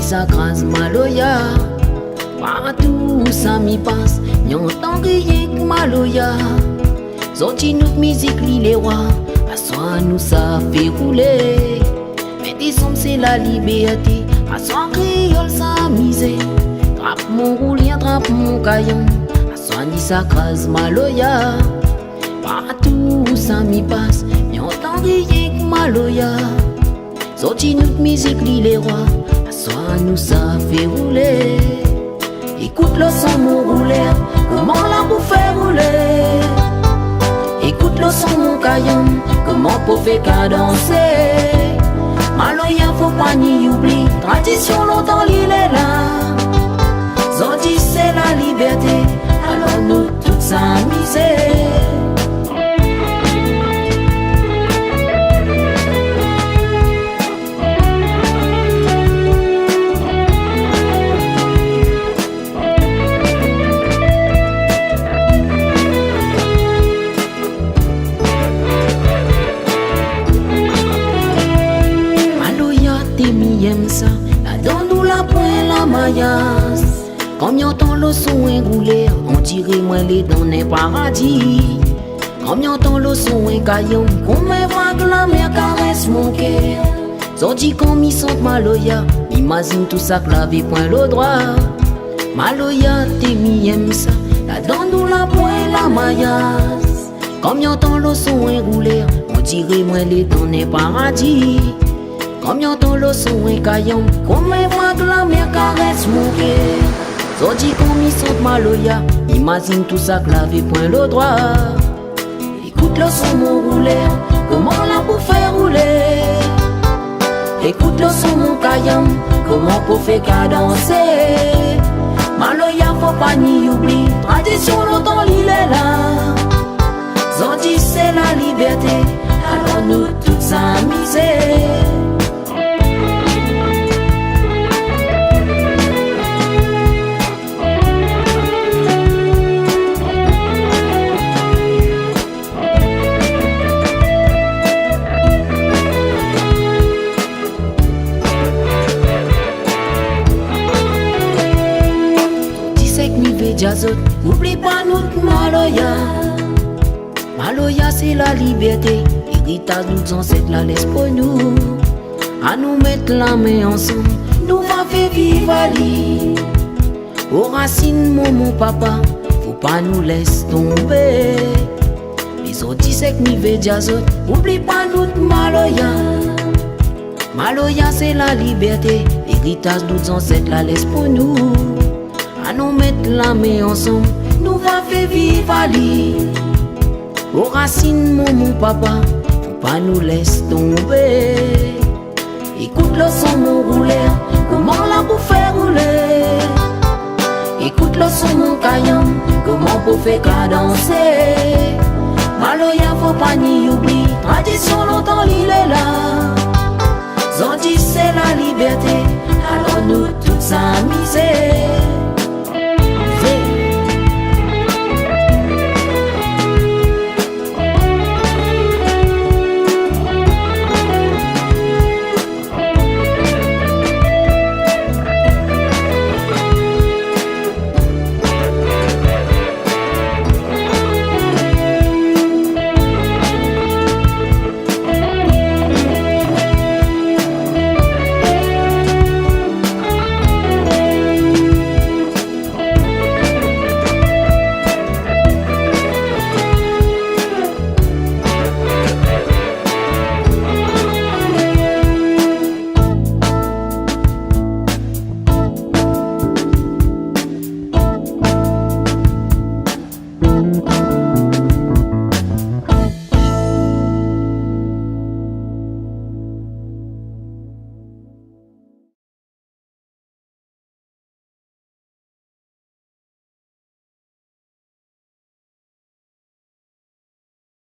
Ça crase Maloya, partout où ça m'y passe, y'en entend crier que Maloya. Sorti notre musique, les rois, à soi nous ça fait rouler. Mais des hommes c'est la liberté, à soi créole ça misé. Trappe mon roulien, trappe mon caillon, à soi ni ça crase Maloya. Partout où ça m'y passe, y'en entend crier que Maloya. Sorti notre musique, les rois. Soit nous ça fait rouler. Écoute le son mon rouler, comment la pour faire rouler. Écoute le son mon caillon, comment pour faire cadencer. Maloya faut pas ni oublier, tradition longtemps l'île est là. Zodi c'est la liberté, alors nous toutes s'amuser. La donne nous la pointe la maillasse. Comme y'en temps le son engoulé, on dirait moi les dans un paradis. Comme y'en temps le son encaillon, comme mes vagues la mer caresse mon cœur. Sorti comme il sent Maloya, imagine tout ça que la vie point le droit. Maloya t'es mi ça, la donne nous la pointe la maillasse. Comme y'en temps le son engoulé, on dirait moi les dans un paradis. Comme y'entend le son et caillon, comme mes vagues la mer caresse mon cœur. Sorti comme il sent Maloya, imagine tout ça que la vie point le droit. Écoute le son mon rouler, comment la pour faire rouler. Écoute le son mon caillon, comment pour faire cadencer. Maloya faut pas ni oublier, tradition longtemps l'île est là. Sorti c'est la liberté, alors nous toutes s'amuser. Oublie pas notre Maloya. Maloya c'est la liberté, héritage nous ancêtres la laisse pour nous. À nous mettre la main ensemble, nous va faire vivre à l'île. Aux racines mon papa, faut pas nous laisser tomber. Les autres c'est que nous jazot, oublie pas notre Maloya. Maloya c'est la liberté, héritage nous ancêtres la laisse pour nous. À nous mettre la main ensemble, nous va faire vivre à l'île. Aux racines mon papa, faut pas nous laisser tomber. Écoute le son mon rouler, comment la pour faire rouler. Écoute le son mon caillon, comment pour faire cadencer. Maloya faut pas ni oublier, tradition longtemps l'île est là. Zodi c'est la liberté, alors nous toutes s'amuser.